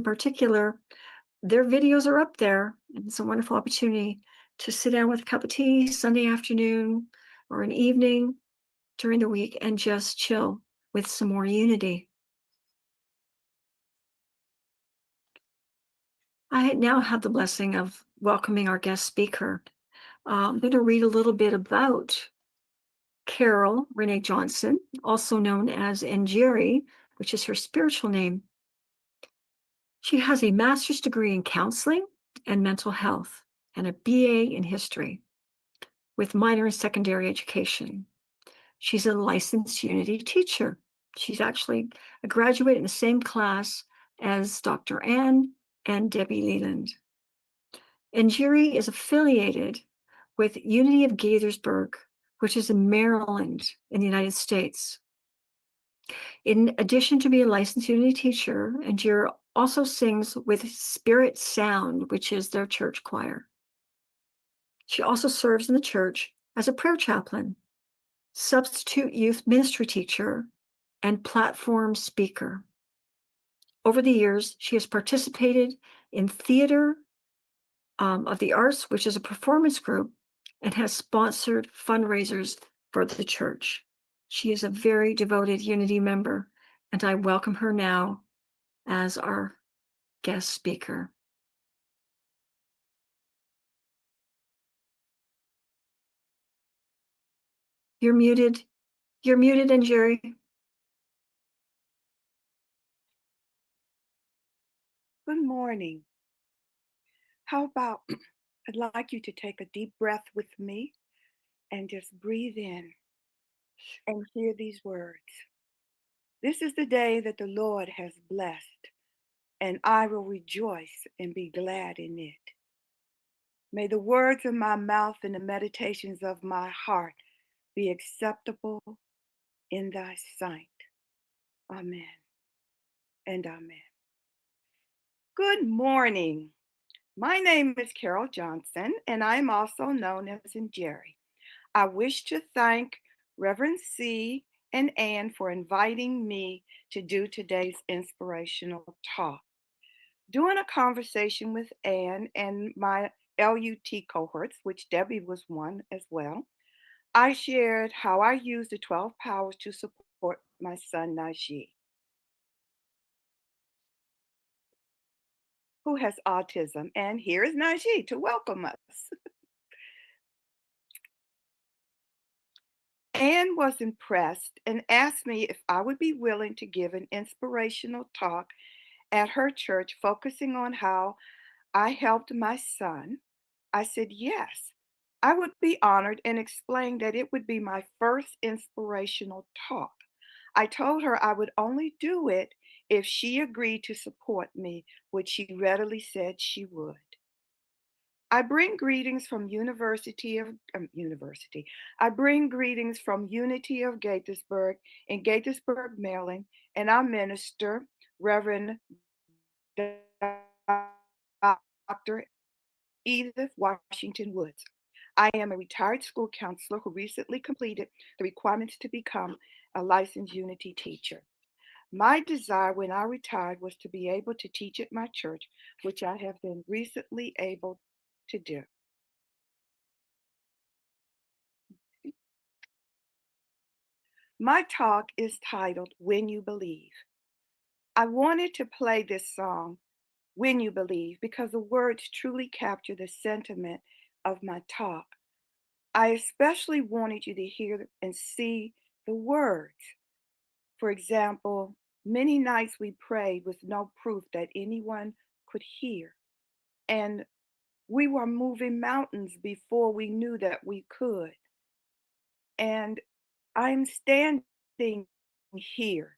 particular, their videos are up there, and it's a wonderful opportunity to sit down with a cup of tea Sunday afternoon or an evening during the week and just chill with some more unity. I now have the blessing of welcoming our guest speaker. I'm going to read a little bit about Carol Renee Johnson, also known as Njeri, which is her spiritual name. She has a master's degree in counseling and mental health and a BA in history with minor in secondary education. She's a licensed Unity teacher. She's actually a graduate in the same class as Dr. Ann and Debbie Leland. Njeri is affiliated with Unity of Gaithersburg, which is in Maryland in the United States. In addition to being a licensed Unity teacher, Njeri also sings with Spirit Sound, which is their church choir. She also serves in the church as a prayer chaplain, substitute youth ministry teacher, and platform speaker. Over the years, she has participated in Theater of the Arts, which is a performance group, and has sponsored fundraisers for the church. She is a very devoted Unity member, and I welcome her now as our guest speaker. You're muted. You're muted, Njeri. Good morning. How about I'd like you to take a deep breath with me and just breathe in and hear these words. This is the day that the Lord has blessed, and I will rejoice and be glad in it. May the words of my mouth and the meditations of my heart be acceptable in thy sight. Amen and amen. Good morning. My name is Carol Johnson, and I'm also known as Njeri. I wish to thank Reverend C. and Ann for inviting me to do today's inspirational talk. During a conversation with Ann and my LUT cohorts, which Debbie was one as well, I shared how I use the 12 powers to support my son Najee, who has autism. And here is Najee to welcome us. Anne was impressed and asked me if I would be willing to give an inspirational talk at her church focusing on how I helped my son. I said yes. I would be honored and explained that it would be my first inspirational talk. I told her I would only do it if she agreed to support me, which she readily said she would. I bring greetings from University. I bring greetings from Unity of Gaithersburg in Gaithersburg, Maryland, and our minister, Reverend Dr. Edith Washington Woods. I am a retired school counselor who recently completed the requirements to become a licensed Unity teacher. My desire when I retired was to be able to teach at my church, which I have been recently able to do. My talk is titled When You Believe. I wanted to play this song, When You Believe, because the words truly capture the sentiment of my talk. I especially wanted you to hear and see the words. For example, many nights we prayed with no proof that anyone could hear. And we were moving mountains before we knew that we could. And I'm standing here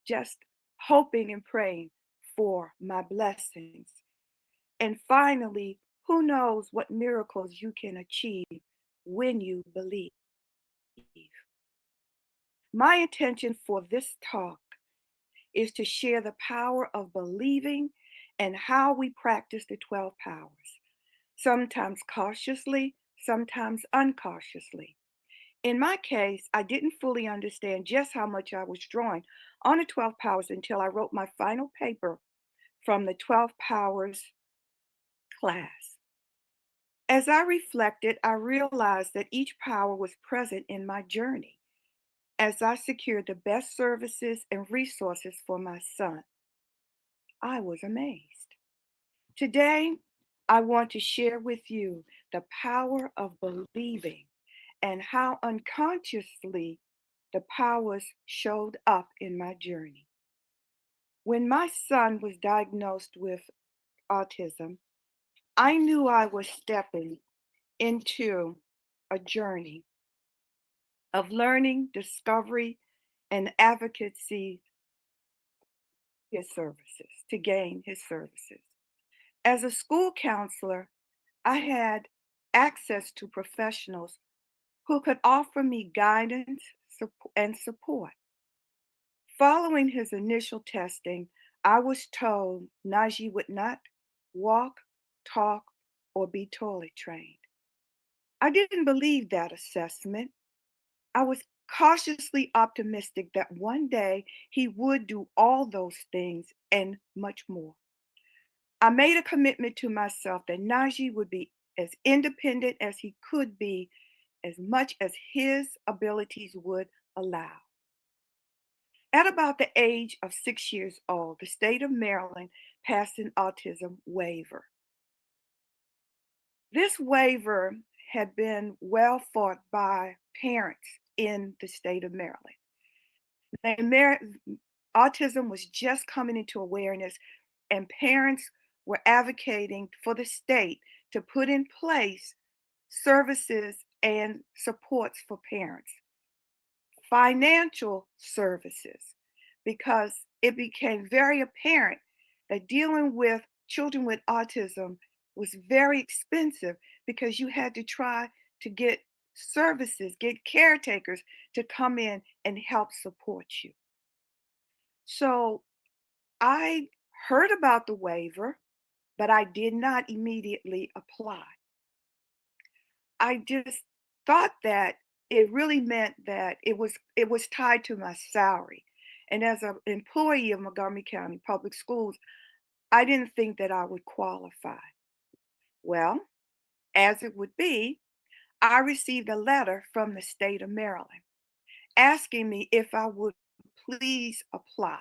just hoping and praying for my blessings. And finally, who knows what miracles you can achieve when you believe. My intention for this talk is to share the power of believing and how we practice the 12 powers, sometimes cautiously, sometimes uncautiously. In my case, I didn't fully understand just how much I was drawing on the 12 powers until I wrote my final paper from the 12 Powers class. As I reflected, I realized that each power was present in my journey as I secured the best services and resources for my son. I was amazed. Today, I want to share with you the power of believing and how unconsciously the powers showed up in my journey. When my son was diagnosed with autism, I knew I was stepping into a journey of learning, discovery, and advocacy his services, to gain his services. As a school counselor, I had access to professionals who could offer me guidance and support. Following his initial testing, I was told Najee would not walk, talk, or be toilet trained. I didn't believe that assessment. I was cautiously optimistic that one day he would do all those things and much more. I made a commitment to myself that Najee would be as independent as he could be, as much as his abilities would allow. At about the age of 6 years old, the state of Maryland passed an autism waiver. This waiver had been well fought by parents in the state of Maryland. The autism was just coming into awareness, and parents were advocating for the state to put in place services and supports for parents, financial services, because it became very apparent that dealing with children with autism was very expensive because you had to try to get services, get caretakers to come in and help support you. So I heard about the waiver, but I did not immediately apply. I just thought that it really meant that it was tied to my salary. And as an employee of Montgomery County Public Schools, I didn't think that I would qualify. Well, as it would be, I received a letter from the state of Maryland asking me if I would please apply.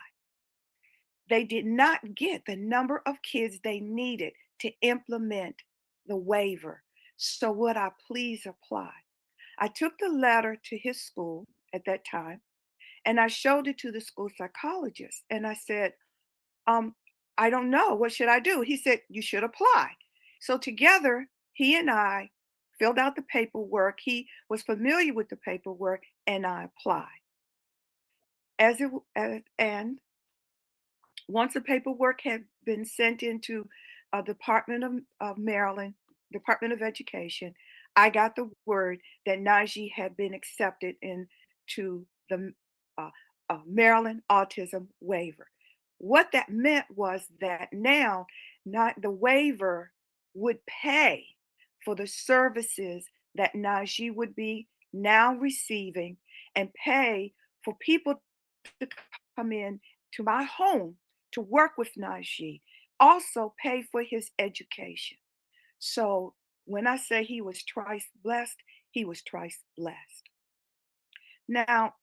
They did not get the number of kids they needed to implement the waiver. So would I please apply? I took the letter to his school at that time and I showed it to the school psychologist. And I said, um, I don't know. What should I do? He said, you should apply. So together, he and I filled out the paperwork. He was familiar with the paperwork and I applied. And once the paperwork had been sent into Department of Maryland, Department of Education, I got the word that Najee had been accepted into the uh, Maryland Autism Waiver. What that meant was that now not the waiver would pay for the services that Najee would be now receiving and pay for people to come in to my home to work with Najee, also pay for his education. So when I say he was twice blessed, he was twice blessed. Now,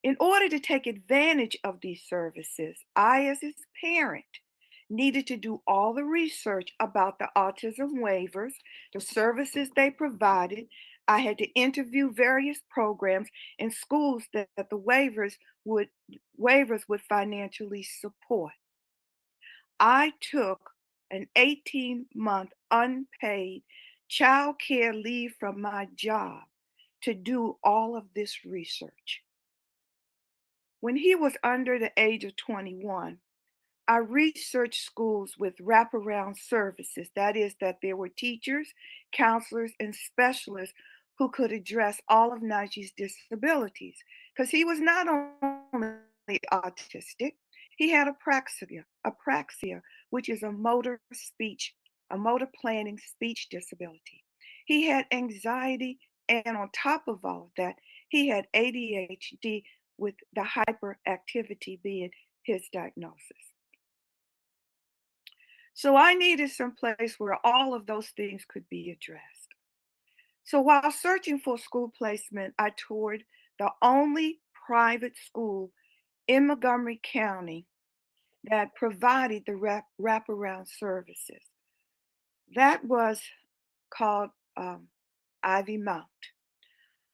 in order to take advantage of these services, I, as his parent, needed to do all the research about the autism waivers, the services they provided. I had to interview various programs and schools that the waivers would financially support. I took an 18-month unpaid child care leave from my job to do all of this research. When he was under the age of 21, I researched schools with wraparound services. That is, that there were teachers, counselors, and specialists who could address all of Najee's disabilities. Because he was not only autistic, he had apraxia, which is a motor planning speech disability. He had anxiety, and on top of all of that, he had ADHD, with the hyperactivity being his diagnosis. So I needed some place where all of those things could be addressed. So while searching for school placement, I toured the only private school in Montgomery County that provided the wraparound services. That was called Ivy Mount.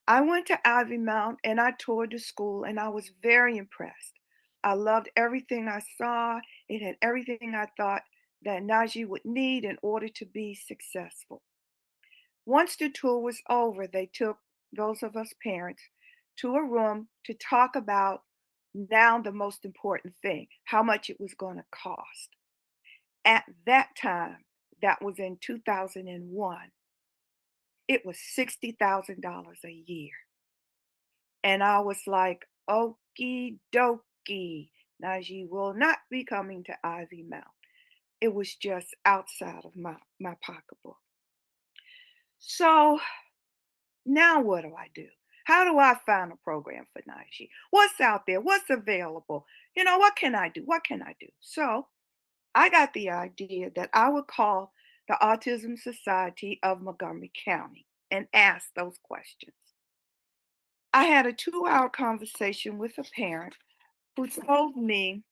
I went to Ivy Mount and I toured the school and I was very impressed. I loved everything I saw. It had everything I thought that Najee would need in order to be successful. Once the tour was over, they took those of us parents to a room to talk about now the most important thing, how much it was going to cost. At that time, that was in 2001, it was $60,000 a year. And I was like, okie dokie. Najee will not be coming to Ivy Mount. It was just outside of my pocketbook. So now what do I do? How do I find a program for Najee? What's out there? What's available? What can I do? What can I do? So I got the idea that I would call the Autism Society of Montgomery County and ask those questions. I had a 2-hour conversation with a parent who told me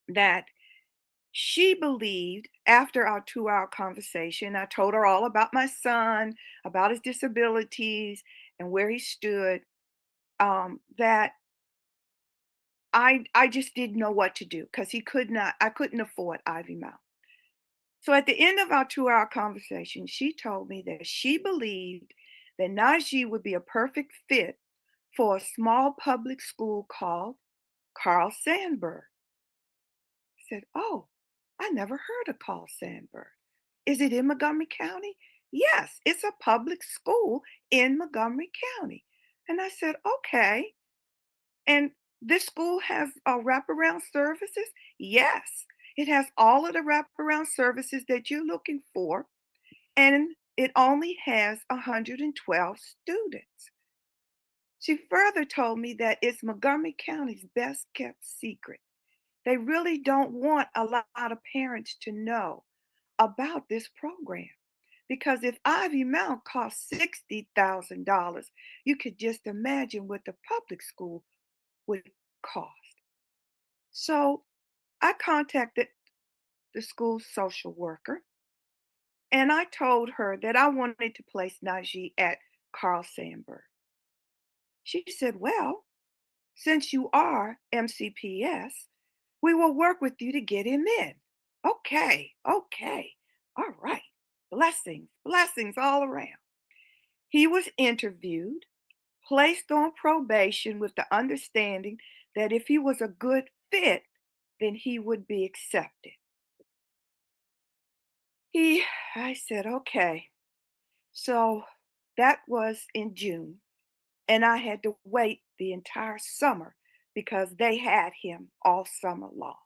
that she believed after our 2-hour conversation, I told her all about my son, about his disabilities, and where he stood, that I just didn't know what to do because I couldn't afford Ivy Mount. So at the end of our 2-hour conversation, she told me that she believed that Najee would be a perfect fit for a small public school called Carl Sandburg. I said, "Oh, I never heard of Carl Sandburg. Is it in Montgomery County?" "Yes, it's a public school in Montgomery County." And I said, "Okay. And this school has wraparound services?" "Yes, it has all of the wraparound services that you're looking for, and it only has 112 students." She further told me that it's Montgomery County's best kept secret. They really don't want a lot of parents to know about this program. Because if Ivy Mount costs $60,000, you could just imagine what the public school would cost. So I contacted the school's social worker and I told her that I wanted to place Najee at Carl Sandburg. She said, "Well, since you are MCPS, we will work with you to get him in." Okay, okay, all right. Blessings, blessings all around. He was interviewed, placed on probation with the understanding that if he was a good fit, then he would be accepted. I said, okay. So that was in June, and I had to wait the entire summer because they had him all summer long.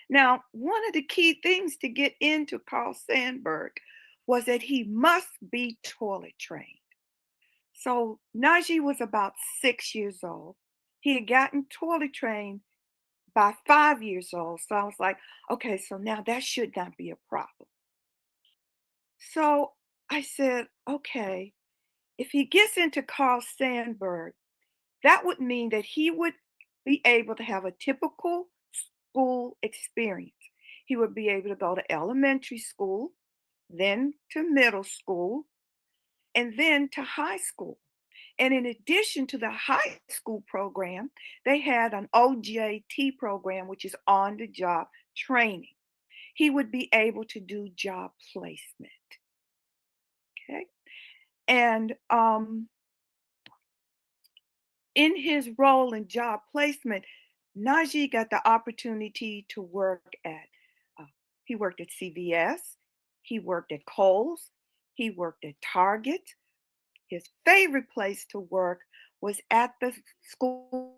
Now, one of the key things to get into Carl Sandburg was that he must be toilet trained. So Najee was about 6 years old. He had gotten toilet trained by 5 years old. So I was like, okay, so now that should not be a problem. So I said, okay, if he gets into Carl Sandburg, that would mean that he would be able to have a typical school experience. He would be able to go to elementary school, then to middle school, and then to high school. And in addition to the high school program, they had an OJT program, which is on the job training. He would be able to do job placement. Okay. And in his role in job placement, Najee got the opportunity to work uh, he worked at CVS, he worked at Kohl's, he worked at Target. His favorite place to work was at the school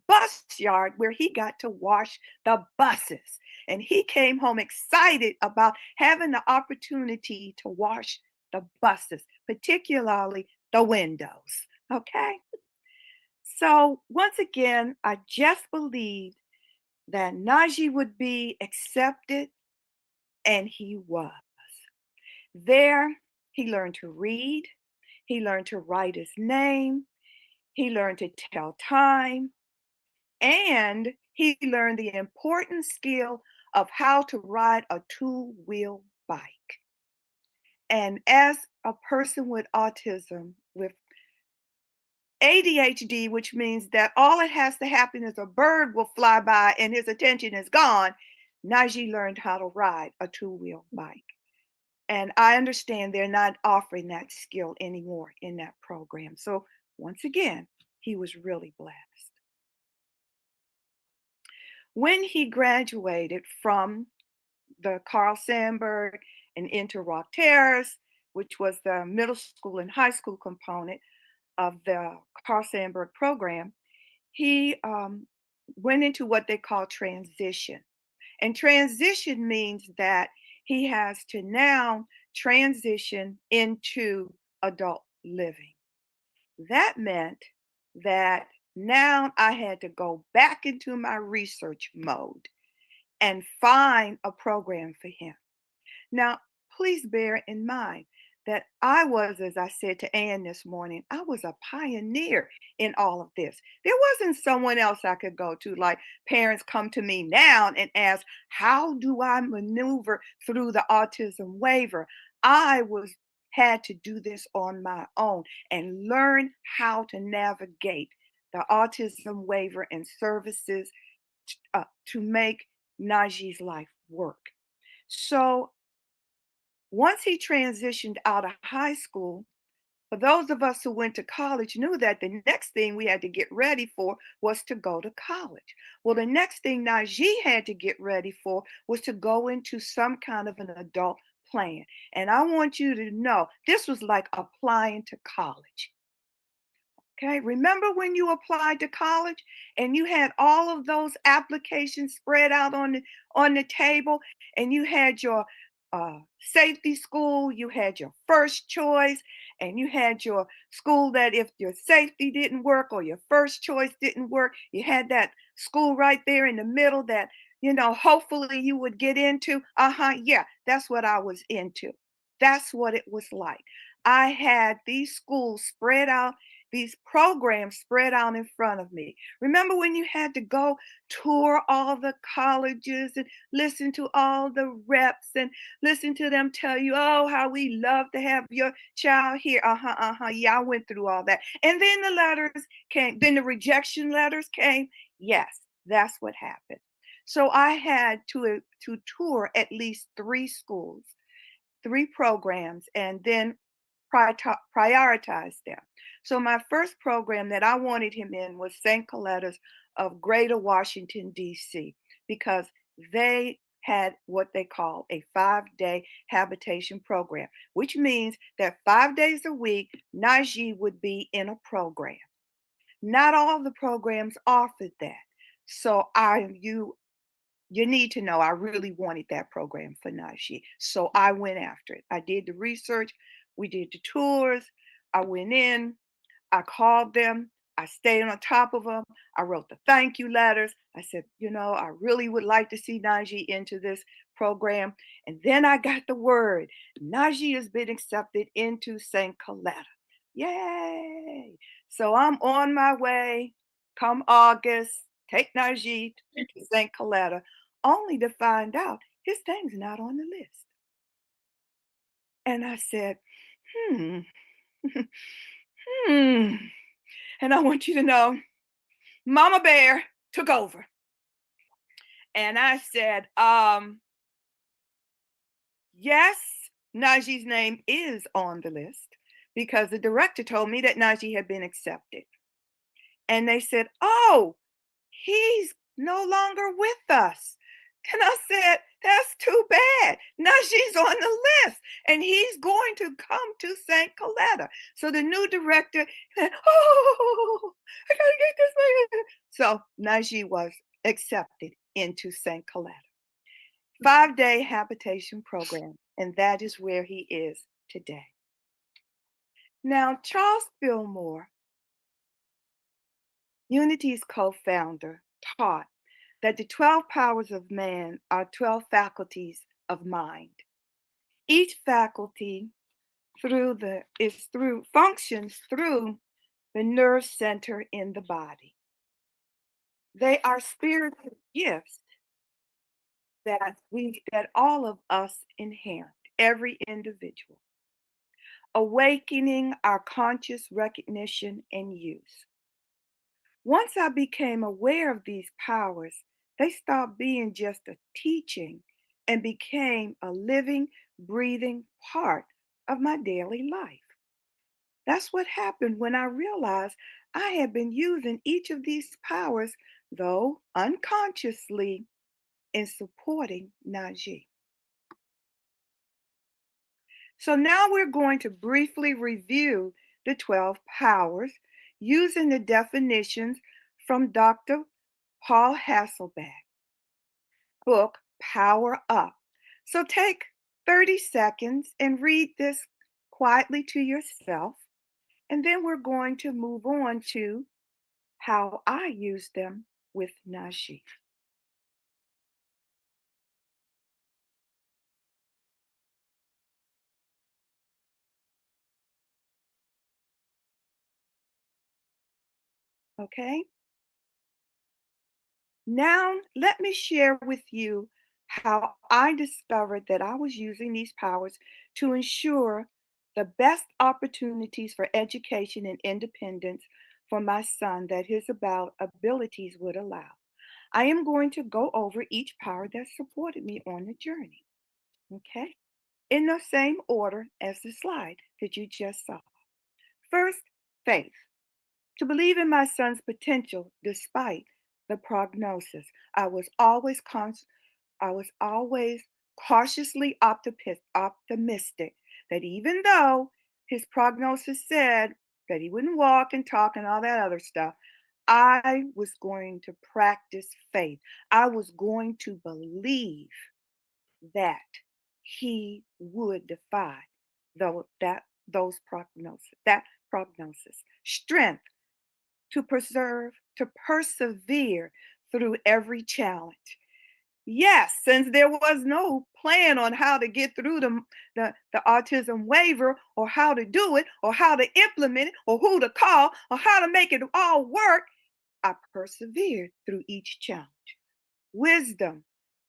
bus yard where he got to wash the buses. And he came home excited about having the opportunity to wash the buses, particularly the windows. Okay. So once again, I just believed that Najee would be accepted, and he was. There, he learned to read, he learned to write his name, he learned to tell time, and he learned the important skill of how to ride a two-wheel bike. And as a person with autism, with ADHD, which means that all it has to happen is a bird will fly by and his attention is gone, Najee learned how to ride a two-wheel bike. And I understand they're not offering that skill anymore in that program. So once again, he was really blessed. When he graduated from the Carl Sandburg and into Rock Terrace, which was the middle school and high school component of the Carl Sandburg program, he went into what they call transition. And transition means that he has to now transition into adult living. That meant that now I had to go back into my research mode and find a program for him. Now, please bear in mind that I was, as I said to Ann this morning, I was a pioneer in all of this. There wasn't someone else I could go to, like parents come to me now and ask, how do I maneuver through the autism waiver? I was had to do this on my own and learn how to navigate the autism waiver and services to make Najee's life work. So once he transitioned out of high school, for those of us who went to college knew that the next thing we had to get ready for was to go to college. Well, the next thing Najee had to get ready for was to go into some kind of an adult plan. And I want you to know this was like applying to college. Okay, remember when you applied to college and you had all of those applications spread out on the table, and you had your safety school, you had your first choice, and you had your school that if your safety didn't work or your first choice didn't work, you had that school right there in the middle that hopefully you would get into. Yeah, that's what I was into. That's what it was like. I had these schools spread out, these programs spread out in front of me. Remember when you had to go tour all the colleges and listen to all the reps and listen to them tell you, oh, how we love to have your child here. Yeah, I went through all that. And then the letters came, then the rejection letters came. Yes, that's what happened. So I had to tour at least three schools, three programs, and then prioritize them. So my first program that I wanted him in was St. Coletta's of Greater Washington, D.C., because they had what they call a 5-day habitation program, which means that 5 days a week, Najee would be in a program. Not all the programs offered that. So you need to know I really wanted that program for Najee. So I went after it. I did the research. We did the tours. I went in. I called them. I stayed on top of them. I wrote the thank you letters. I said, I really would like to see Najee into this program. And then I got the word Najee has been accepted into St. Coletta. Yay! So I'm on my way come August, take Najee to St. Coletta, only to find out his name's not on the list. And I said, hmm, hmm. And I want you to know, Mama Bear took over. And I said, yes, Najee's name is on the list because the director told me that Najee had been accepted. And they said, oh, he's no longer with us. And I said, that's too bad. Najee's on the list and he's going to come to St. Coletta. So the new director said, oh, I got to get this man. So Najee was accepted into St. Coletta. 5-day habitation program. And that is where he is today. Now, Charles Fillmore, Unity's co-founder, taught that the 12 powers of man are 12 faculties of mind. Each faculty functions through the nerve center in the body. They are spiritual gifts that all of us inherit, every individual, awakening our conscious recognition and use. Once I became aware of these powers, they stopped being just a teaching and became a living, breathing part of my daily life. That's what happened when I realized I had been using each of these powers, though unconsciously, in supporting Najee. So now we're going to briefly review the 12 powers using the definitions from Dr. Paul Hasselbeck's book, Power Up. So take 30 seconds and read this quietly to yourself, and then we're going to move on to how I use them with Najee. Okay? Now, let me share with you how I discovered that I was using these powers to ensure the best opportunities for education and independence for my son that his abilities would allow. I am going to go over each power that supported me on the journey, okay? In the same order as the slide that you just saw. First, faith. To believe in my son's potential despite the prognosis. I was always cautiously optimistic that even though his prognosis said that he wouldn't walk and talk and all that other stuff, I was going to practice faith. I was going to believe that he would defy that prognosis. Strength to persevere through every challenge. Yes, since there was no plan on how to get through the autism waiver or how to do it or how to implement it or who to call or how to make it all work, I persevered through each challenge. Wisdom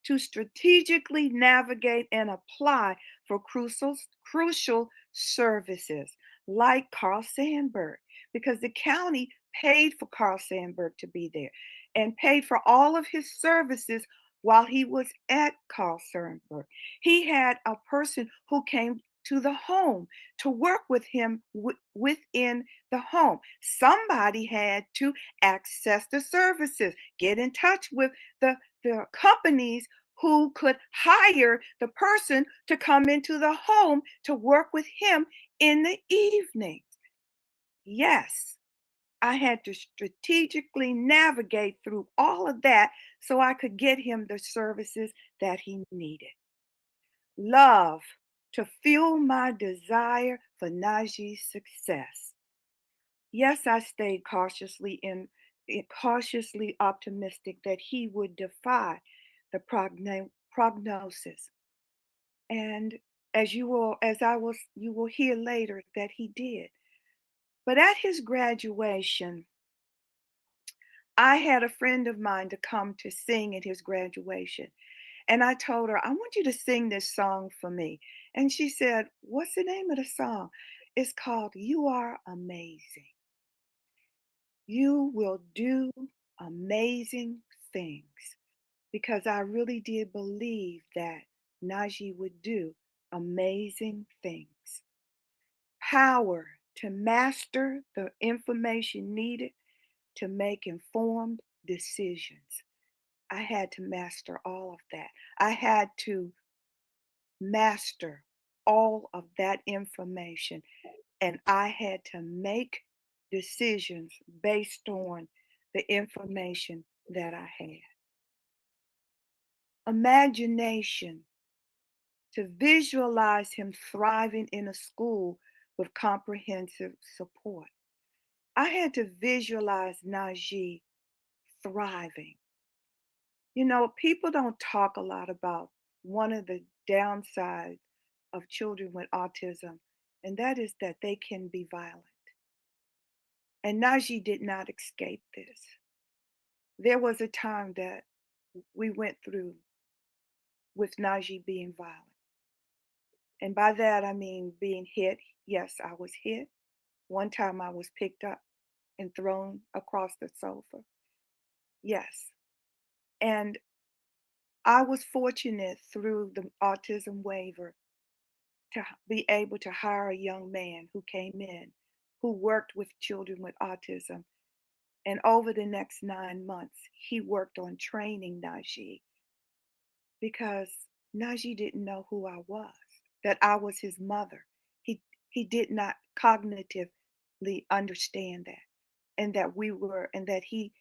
to strategically navigate and apply for crucial services like Carl Sandburg, because the county paid for Carl Sandburg to be there and paid for all of his services while he was at Carl Sandburg. He had a person who came to the home to work with him within the home. Somebody had to access the services, get in touch with the companies who could hire the person to come into the home to work with him in the evenings. Yes, I had to strategically navigate through all of that so I could get him the services that he needed. Love to fuel my desire for Najee's success. Yes, I stayed cautiously optimistic that he would defy the prognosis. And you will hear later that he did. But at his graduation, I had a friend of mine to come to sing at his graduation. And I told her, I want you to sing this song for me. And she said, what's the name of the song? It's called You Are Amazing. You will do amazing things, because I really did believe that Najee would do amazing things. Power to master the information needed to make informed decisions. I had to master all of that. I had to master all of that information, and I had to make decisions based on the information that I had. Imagination to visualize him thriving in a school with comprehensive support. I had to visualize Najee thriving. People don't talk a lot about one of the downsides of children with autism, and that is that they can be violent. And Najee did not escape this. There was a time that we went through with Najee being violent. And by that, I mean being hit. Yes, I was hit. One time I was picked up and thrown across the sofa. Yes. And I was fortunate through the autism waiver to be able to hire a young man who came in who worked with children with autism. And over the next 9 months, he worked on training Najee because Najee didn't know who I was, that I was his mother. He did not cognitively understand that, and that he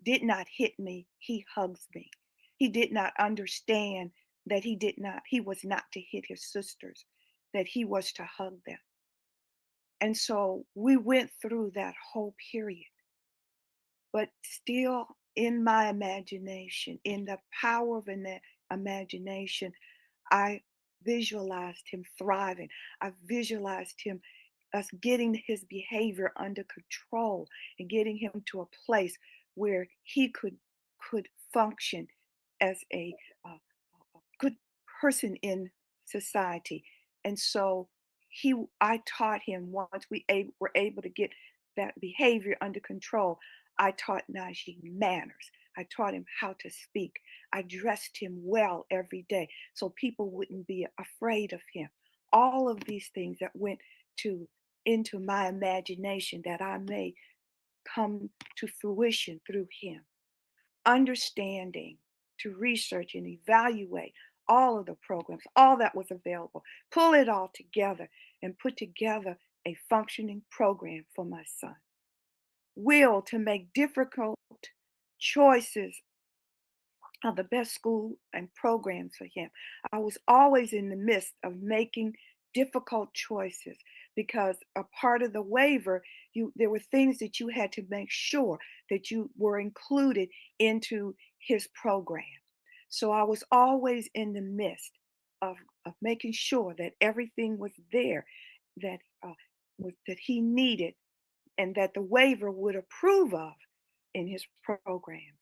did not hit me, he hugs me. He did not understand that he was not to hit his sisters, that he was to hug them. And so we went through that whole period, but still in my imagination, in the power of an imagination, I visualized him thriving. I visualized him us getting his behavior under control and getting him to a place where he could function as a good person in society. And so I taught him once were able to get that behavior under control. I taught Najee manners. I taught him how to speak. I dressed him well every day so people wouldn't be afraid of him. All of these things that went to into my imagination that I may come to fruition through him. Understanding, to research and evaluate all of the programs, all that was available, pull it all together and put together a functioning program for my son. Will to make difficult choices of the best school and programs for him. I was always in the midst of making difficult choices because a part of the waiver, there were things that you had to make sure that you were included into his program. So I was always in the midst of making sure that everything was there that that he needed and that the waiver would approve of in his programs.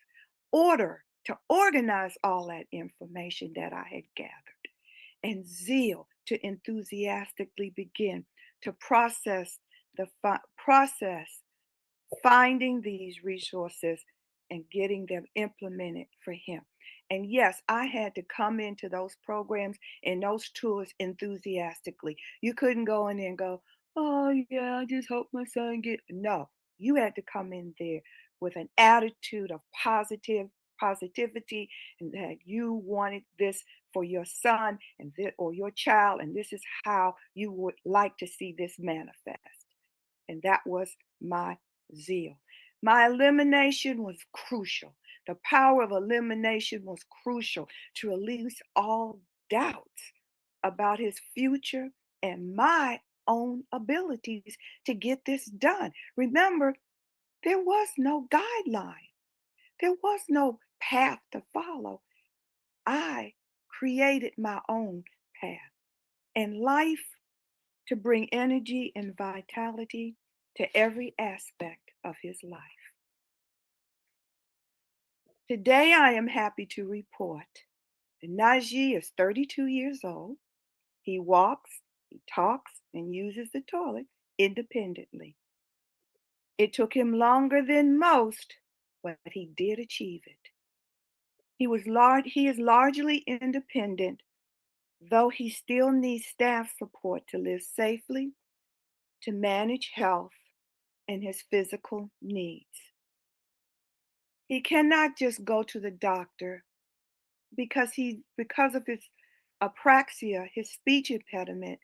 Order to organize all that information that I had gathered, and zeal to enthusiastically begin to process finding these resources and getting them implemented for him. And yes, I had to come into those programs and those tours enthusiastically. You couldn't go in there and go, oh, yeah, I just hope my son get. No, you had to come in there with an attitude of positivity, and that you wanted this for your son or your child, and this is how you would like to see this manifest. And that was my zeal. My elimination was crucial. The power of elimination was crucial to release all doubts about his future and my own abilities to get this done. Remember, there was no guideline, there was no path to follow. I created my own path. And life to bring energy and vitality to every aspect of his life. Today, I am happy to report that Najee is 32 years old. He walks, he talks, and uses the toilet independently. It took him longer than most, but he did achieve it. He is largely independent, though he still needs staff support to live safely, to manage health, and his physical needs. He cannot just go to the doctor because of his apraxia, his speech impediment,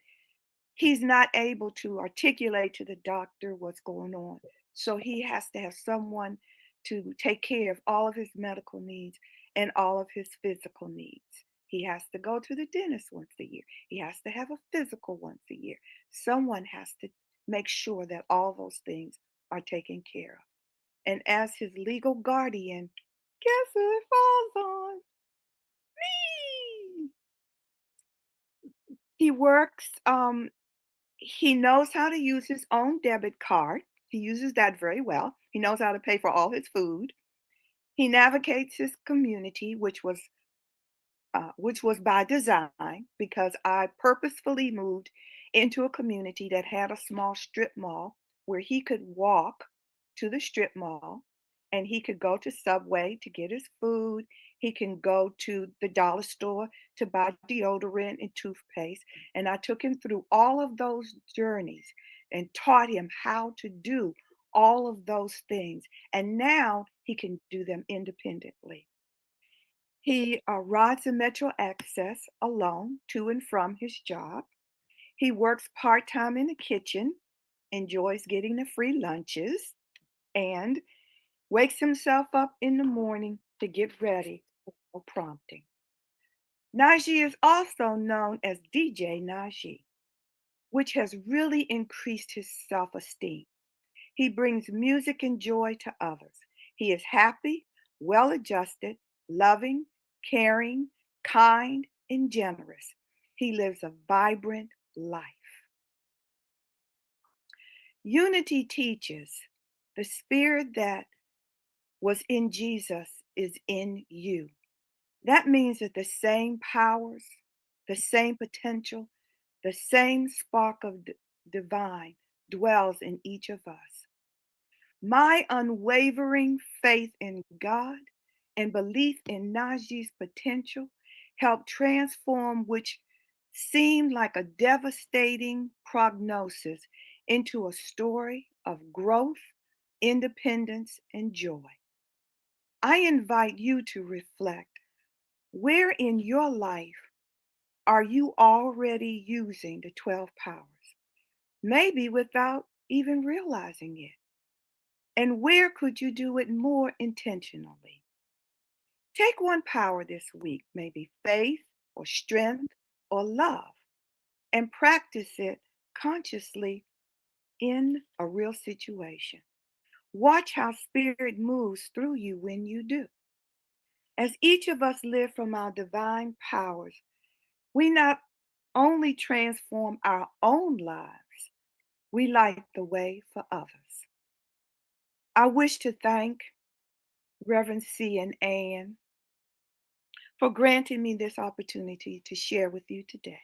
he's not able to articulate to the doctor what's going on. So he has to have someone to take care of all of his medical needs and all of his physical needs. He has to go to the dentist once a year. He has to have a physical once a year. Someone has to make sure that all those things are taken care of. And as his legal guardian, Guess who it falls on? Me. He works, he knows how to use his own debit card. He uses that very well. He knows how to pay for all his food. He navigates his community, which was by design because I purposefully moved into a community that had a small strip mall where he could walk to the strip mall and he could go to Subway to get his food. He can go to the dollar store to buy deodorant and toothpaste. And I took him through all of those journeys and taught him how to do all of those things. And now he can do them independently. He rides the Metro Access alone to and from his job. He works part time in the kitchen, enjoys getting the free lunches, and wakes himself up in the morning to get ready for prompting. Najee is also known as DJ Najee, which has really increased his self esteem. He brings music and joy to others. He is happy, well adjusted, loving, caring, kind, and generous. He lives a vibrant life. Unity teaches the spirit that was in Jesus is in you. That means that the same powers, the same potential, the same spark of divine dwells in each of us. My unwavering faith in God and belief in Najee's potential helped transform which seemed like a devastating prognosis into a story of growth, independence, and joy. I invite you to reflect, where in your life are you already using the 12 powers? Maybe without even realizing it. And where could you do it more intentionally? Take one power this week, maybe faith or strength or love, and practice it consciously in a real situation. Watch how spirit moves through you when you do. As each of us live from our divine powers, we not only transform our own lives, we light the way for others. I wish to thank Reverend C and Ann for granting me this opportunity to share with you today.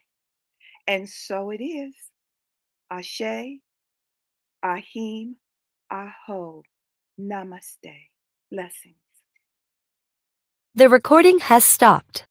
And so it is. Ashe, Ahim, Aho, Namaste. Blessings. The recording has stopped.